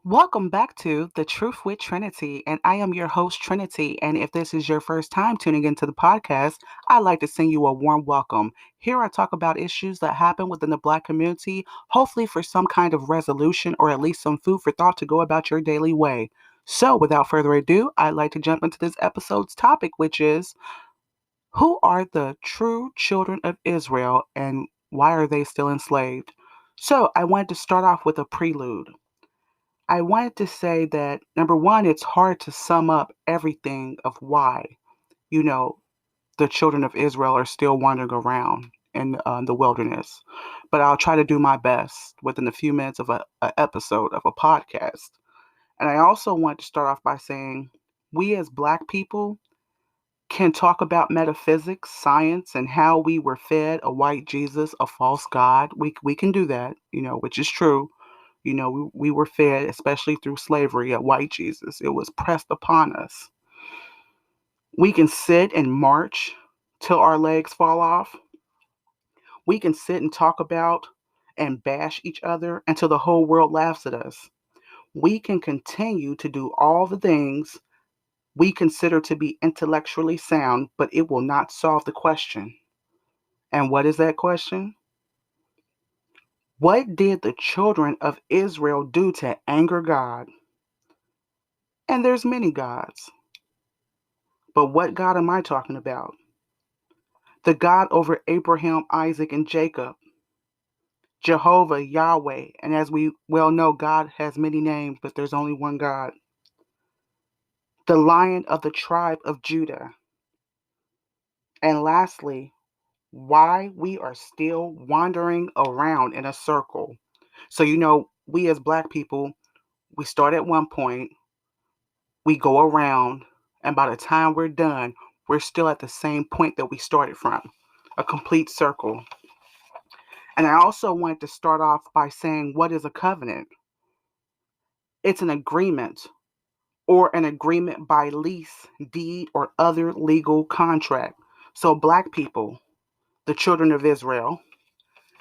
Welcome back to The Truth with Trinity, and I am your host, Trinity. And if this is your first time tuning into the podcast, I'd like to send you a warm welcome. Here I talk about issues that happen within the Black community, hopefully for some kind of resolution or at least some food for thought to go about your daily way. So, without further ado, I'd like to jump into this episode's topic, which is who are the true children of Israel and why are they still enslaved? So, I wanted to start off with a prelude. I wanted to say that number one, it's hard to sum up everything of why, you know, the children of Israel are still wandering around in the wilderness. But I'll try to do my best within a few minutes of a episode of a podcast. And I also want to start off by saying we as Black people can talk about metaphysics, science, and how we were fed a white Jesus, a false God. We can do that, which is true. We were fed, especially through slavery, a white Jesus. It was pressed upon us. We can sit and march till our legs fall off. We can sit and talk about and bash each other until the whole world laughs at us. We can continue to do all the things we consider to be intellectually sound, but it will not solve the question. And what is that question? What did the children of Israel do to anger God? And there's many gods. But what God am I talking about? The God over Abraham, Isaac, and Jacob. Jehovah, Yahweh. And as we well know, God has many names, but there's only one God. The Lion of the tribe of Judah. And lastly, why we are still wandering around in a circle. So, we as Black people, we start at one point, we go around, and by the time we're done, we're still at the same point that we started from, a complete circle. And I also wanted to start off by saying, what is a covenant? It's an agreement or an agreement by lease, deed, or other legal contract. So, Black people, the children of Israel,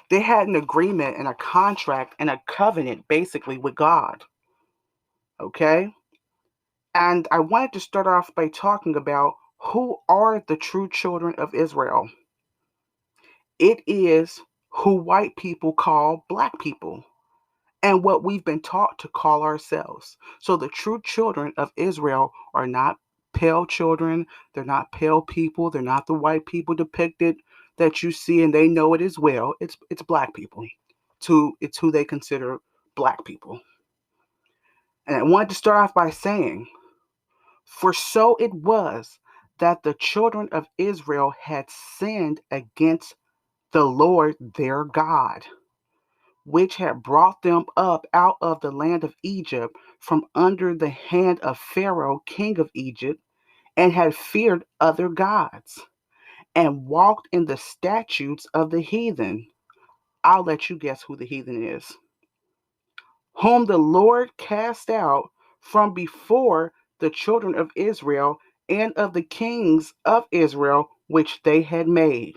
they had an agreement and a contract and a covenant basically with God. Okay? And I wanted to start off by talking about who are the true children of Israel. It is who white people call Black people and what we've been taught to call ourselves. So the true children of Israel are not pale children, they're not pale people, they're not the white people depicted that you see and they know it as well. It's Black people. It's who they consider Black people. And I wanted to start off by saying, for so it was that the children of Israel had sinned against the Lord their God, which had brought them up out of the land of Egypt from under the hand of Pharaoh, king of Egypt, and had feared other gods, and walked in the statutes of the heathen. I'll let you guess who the heathen is. Whom the Lord cast out from before the children of Israel and of the kings of Israel, which they had made.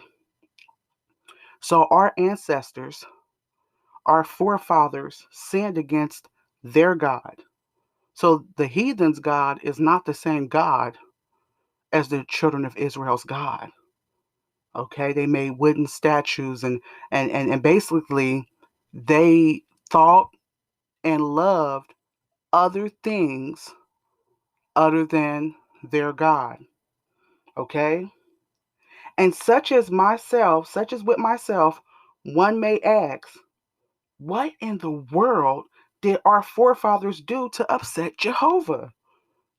So our ancestors, our forefathers, sinned against their God. So the heathen's God is not the same God as the children of Israel's God. Okay, they made wooden statues and basically they thought and loved other things other than their God. Okay? And such as with myself, one may ask, what in the world did our forefathers do to upset Jehovah?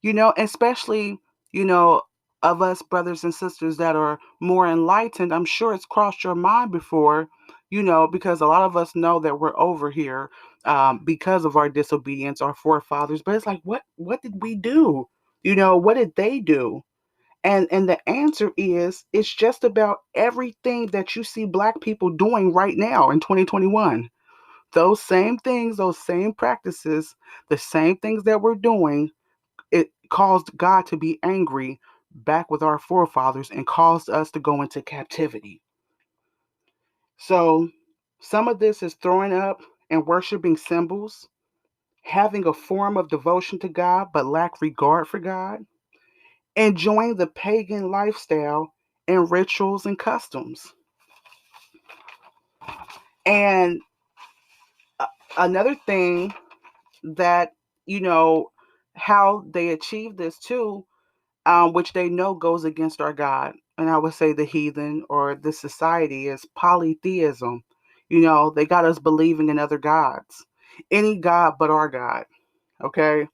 Especially, you know, of us brothers and sisters that are more enlightened, I'm sure it's crossed your mind before, because a lot of us know that we're over here because of our disobedience, our forefathers. But it's like, what did we do? What did they do? And the answer is it's just about everything that you see Black people doing right now in 2021. Those same things, those same practices, the same things that we're doing, it caused God to be angry back with our forefathers and caused us to go into captivity. So some of this is throwing up and worshiping symbols. having a form of devotion to God but lack regard for God, enjoying the pagan lifestyle and rituals and customs. And another thing that, you know, how they achieve this too, which they know goes against our God. And I would say the heathen or the society is polytheism. They got us believing in other gods, any God but our God. Okay.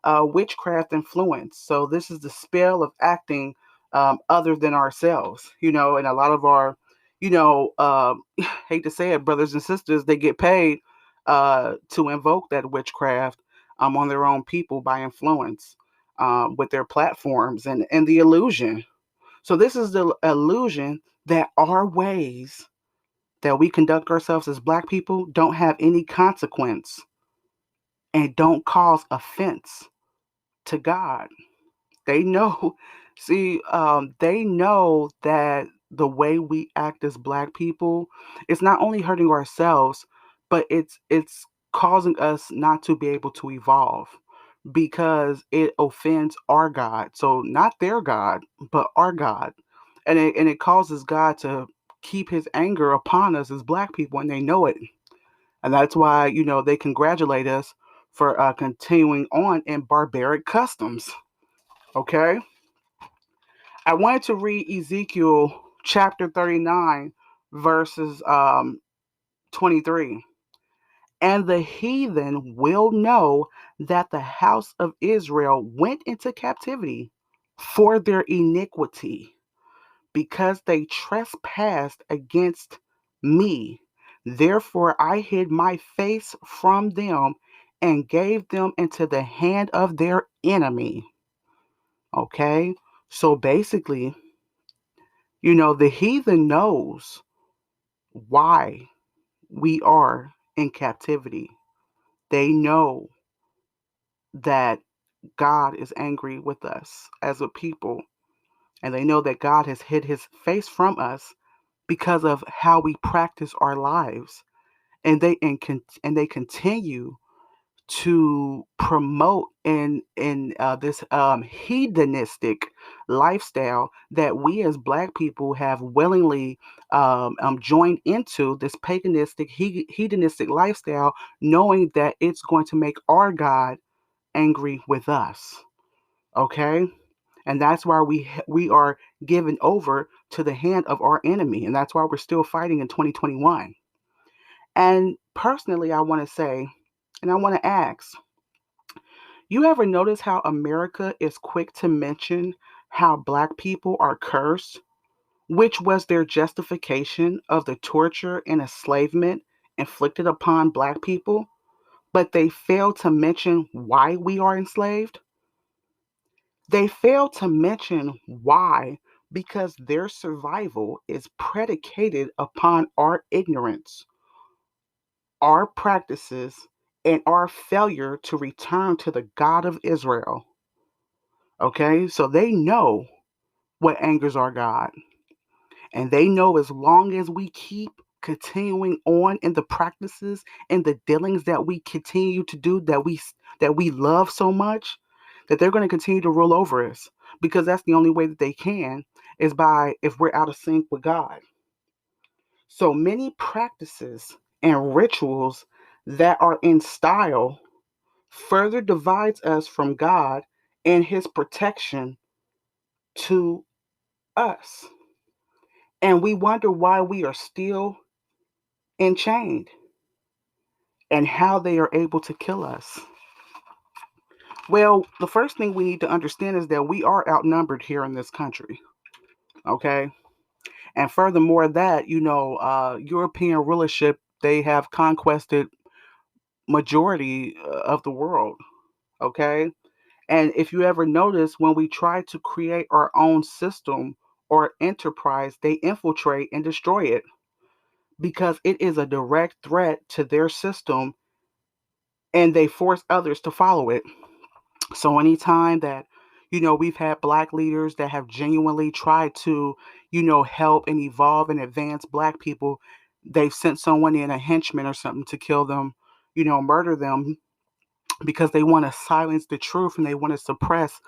Witchcraft influence. So this is the spell of acting other than ourselves, and a lot of our, hate to say it, brothers and sisters, they get paid to invoke that witchcraft on their own people by influence with their platforms and the illusion. So this is the illusion that our ways that we conduct ourselves as Black people don't have any consequence and don't cause offense to God. They know, see, they know that the way we act as Black people, it's not only hurting ourselves, but it's causing us not to be able to evolve because it offends our God. So not their God, but our God, and it causes God to keep His anger upon us as Black people, and they know it, and that's why they congratulate us for continuing on in barbaric customs. Okay. I wanted to read Ezekiel chapter 39, verses 23. And the heathen will know that the house of Israel went into captivity for their iniquity, because they trespassed against me. Therefore I hid my face from them and gave them into the hand of their enemy. Okay? So basically, the heathen knows why we are in captivity. They know that God is angry with us as a people, and they know that God has hid his face from us because of how we practice our lives. And they continue to promote in this hedonistic lifestyle that we as Black people have willingly joined into, this paganistic hedonistic lifestyle, knowing that it's going to make our God angry with us. Okay. And that's why we are given over to the hand of our enemy, and that's why we're still fighting in 2021. And personally, I want to say, and I want to ask, you ever notice how America is quick to mention how Black people are cursed, which was their justification of the torture and enslavement inflicted upon Black people, but they fail to mention why we are enslaved? They fail to mention why, because their survival is predicated upon our ignorance, our practices, and our failure to return to the God of Israel. Okay, so they know what angers our God. And they know as long as we keep continuing on in the practices and the dealings that we continue to do, that we love so much, that they're going to continue to rule over us, because that's the only way that they can, is by if we're out of sync with God. So many practices and rituals that are in style further divides us from God and his protection to us. And we wonder why we are still enchained and how they are able to kill us. Well, the first thing we need to understand is that we are outnumbered here in this country. Okay. And furthermore, that, European rulership, they have conquested majority of the world. Okay. And if you ever notice, when we try to create our own system or enterprise, they infiltrate and destroy it because it is a direct threat to their system, and they force others to follow it. So anytime that, we've had Black leaders that have genuinely tried to, help and evolve and advance Black people, they've sent someone in, a henchman or something, to kill them, murder them, because they want to silence the truth and they want to suppress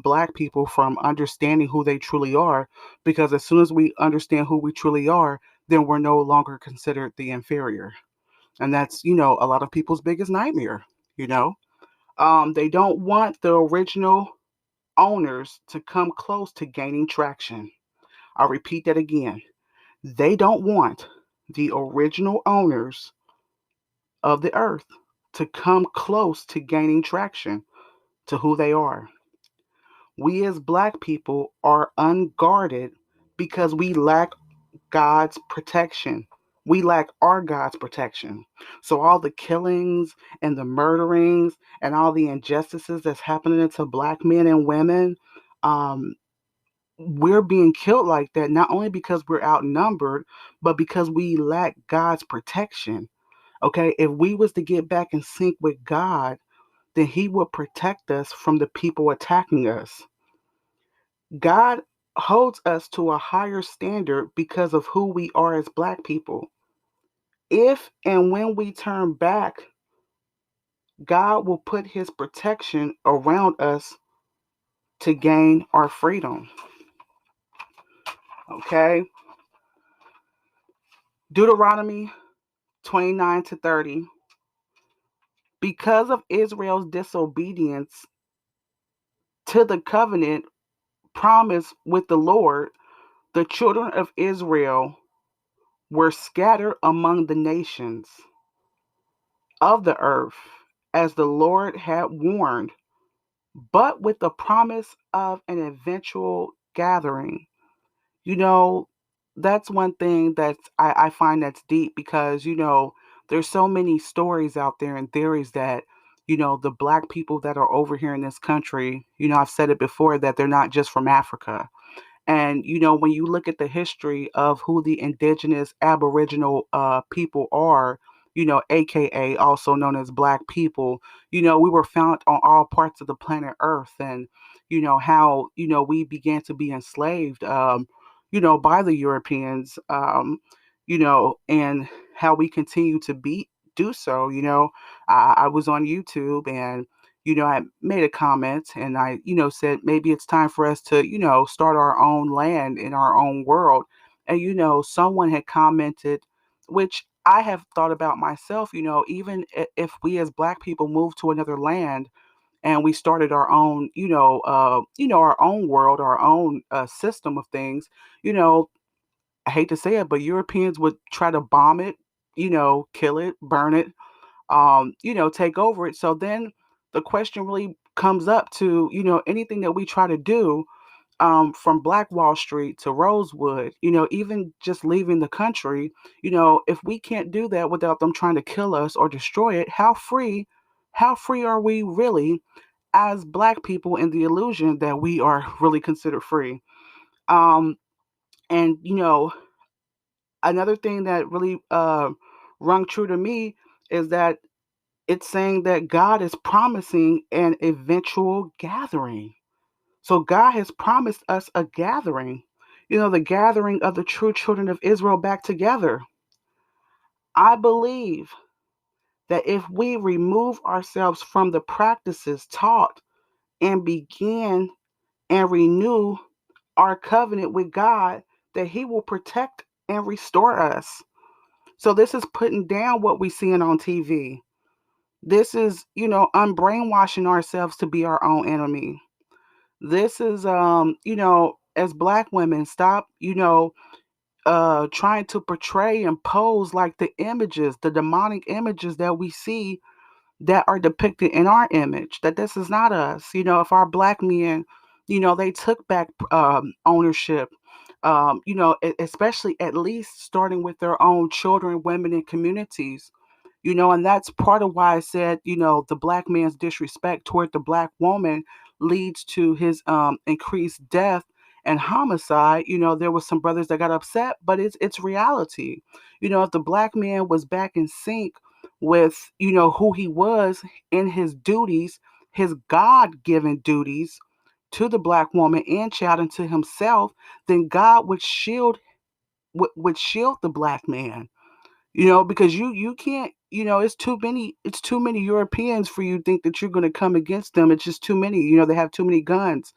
Black people from understanding who they truly are. Because as soon as we understand who we truly are, then we're no longer considered the inferior. And that's, a lot of people's biggest nightmare, you know. They don't want the original owners to come close to gaining traction. I'll repeat that again. They don't want the original owners of the earth to come close to gaining traction to who they are. We as Black people are unguarded because we lack God's protection. We lack our God's protection. So all the killings and the murderings and all the injustices that's happening to Black men and women, um, we're being killed like that not only because we're outnumbered, but because we lack God's protection. Okay, if we was to get back in sync with God, then He would protect us from the people attacking us. God holds us to a higher standard because of who we are as Black people. If and when we turn back, God will put His protection around us to gain our freedom. Okay? Deuteronomy 29-30. Because of Israel's disobedience to the covenant promise with the Lord, the children of Israel were scattered among the nations of the earth, as the Lord had warned, but with the promise of an eventual gathering. You know, that's one thing I find that's deep because, there's so many stories out there and theories that, the Black people that are over here in this country, I've said it before that they're not just from Africa. And, when you look at the history of who the indigenous Aboriginal people are, AKA also known as Black people, we were found on all parts of the planet Earth. And, how, we began to be enslaved, by the Europeans, and how we continue to do so. I was on YouTube and I made a comment and I, said maybe it's time for us to, start our own land in our own world. And, someone had commented, which I have thought about myself, even if we as Black people move to another land and we started our own, our own world, our own system of things, you know, I hate to say it, but Europeans would try to bomb it, kill it, burn it, take over it. So then the question really comes up to, anything that we try to do, from Black Wall Street to Rosewood, even just leaving the country, if we can't do that without them trying to kill us or destroy it, how free are we really as Black people in the illusion that we are really considered free? Um, and another thing that really rung true to me is that it's saying that God is promising an eventual gathering. So God has promised us a gathering, the gathering of the true children of Israel back together. I believe that if we remove ourselves from the practices taught and begin and renew our covenant with God, that He will protect and restore us. So this is putting down what we seeing on TV. This is, unbrainwashing ourselves to be our own enemy. This is, as Black women, stop, trying to portray and pose like the images, the demonic images that we see that are depicted in our image, that this is not us. If our Black men, they took back ownership, especially at least starting with their own children, women, and communities. And that's part of why I said, the Black man's disrespect toward the Black woman leads to his increased death and homicide. There was some brothers that got upset, but it's reality. If the Black man was back in sync with, who he was in his duties, his God-given duties to the Black woman and child and to himself, then God would shield the Black man. Because you can't it's too many Europeans for you to think that you're going to come against them. It's just too many. They have too many guns.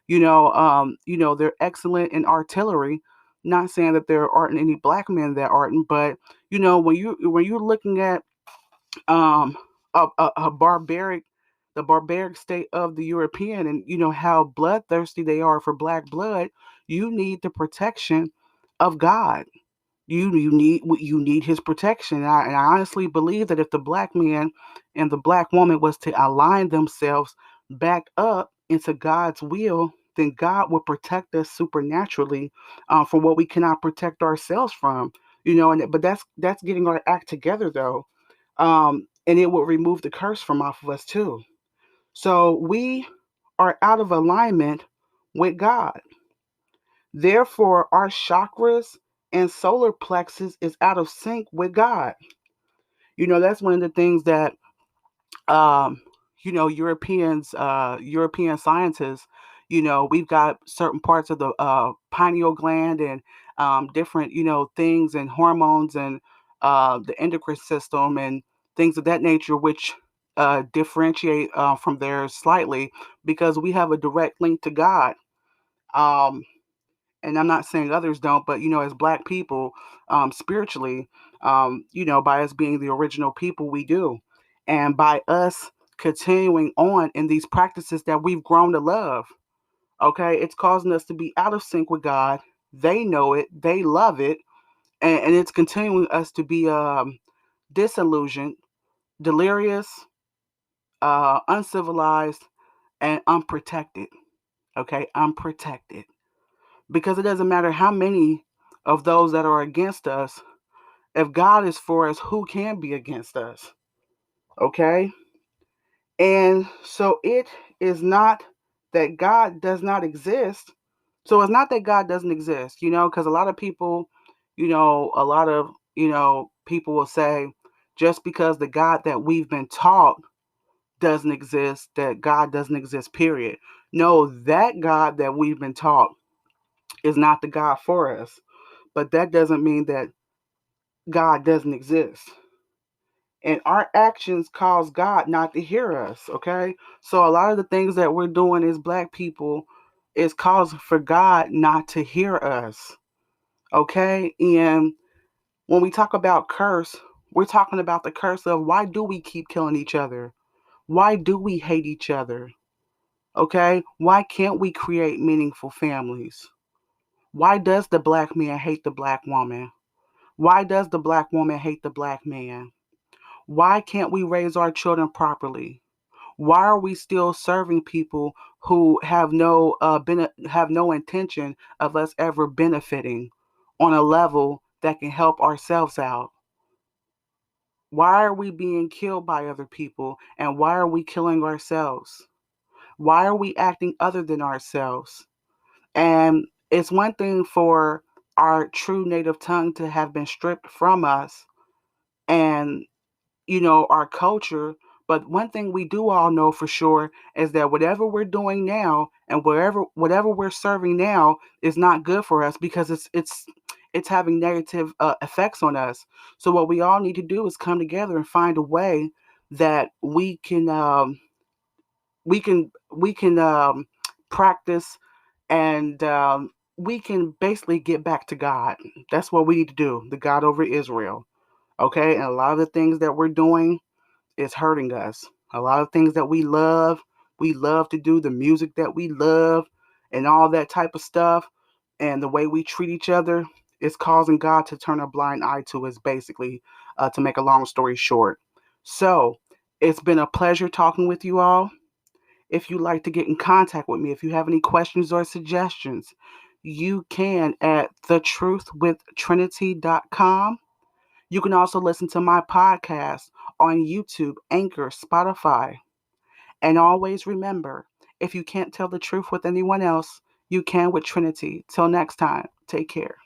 They're excellent in artillery. Not saying that there aren't any black men that aren't, but when you're looking at um a barbaric the barbaric state of the European, and how bloodthirsty they are for black blood, you need the protection of God. You need his protection. And I honestly believe that if the black man and the black woman was to align themselves back up into God's will, then God will protect us supernaturally from what we cannot protect ourselves from. But that's getting our act together though. And it will remove the curse from off of us too. So we are out of alignment with God. Therefore, our chakras and solar plexus is out of sync with God. That's one of the things that um, European scientists, we've got certain parts of the pineal gland and different, things and hormones and the endocrine system and things of that nature, which differentiate from theirs slightly because we have a direct link to God. Um, and I'm not saying others don't, but as black people, spiritually, by us being the original people, we do. And by us continuing on in these practices that we've grown to love, okay, it's causing us to be out of sync with God. They know it, they love it, and it's continuing us to be disillusioned, delirious, uncivilized, and unprotected. Okay, unprotected. Because it doesn't matter how many of those that are against us, if God is for us, who can be against us? Okay? And so it is not that God does not exist. So it's not that God doesn't exist, because a lot of people, people will say, just because the God that we've been taught doesn't exist, that God doesn't exist, period. No, that God that we've been taught is not the God for us. But that doesn't mean that God doesn't exist. And our actions cause God not to hear us, okay? So a lot of the things that we're doing as black people is causing for God not to hear us, okay? And when we talk about curse, we're talking about the curse of why do we keep killing each other? Why do we hate each other? Okay? Why can't we create meaningful families? Why does the black man hate the black woman? Why does the black woman hate the black man? Why can't we raise our children properly? Why are we still serving people who have no intention of us ever benefiting on a level that can help ourselves out? Why are we being killed by other people, and why are we killing ourselves? Why are we acting other than ourselves? And it's one thing for our true native tongue to have been stripped from us and our culture. But one thing we do all know for sure is that whatever we're doing now and whatever we're serving now is not good for us because it's having negative effects on us. So what we all need to do is come together and find a way that we can practice and we can basically get back to God. That's what we need to do, the God over Israel. Okay, and a lot of the things that we're doing is hurting us. A lot of things that we love to do, the music that we love, and all that type of stuff, and the way we treat each other is causing God to turn a blind eye to us, basically, to make a long story short. So, it's been a pleasure talking with you all. If you'd like to get in contact with me, if you have any questions or suggestions, you can at thetruthwithtrinity.com. You can also listen to my podcast on YouTube, Anchor, Spotify. And always remember, if you can't tell the truth with anyone else, you can with Trinity. Till next time, take care.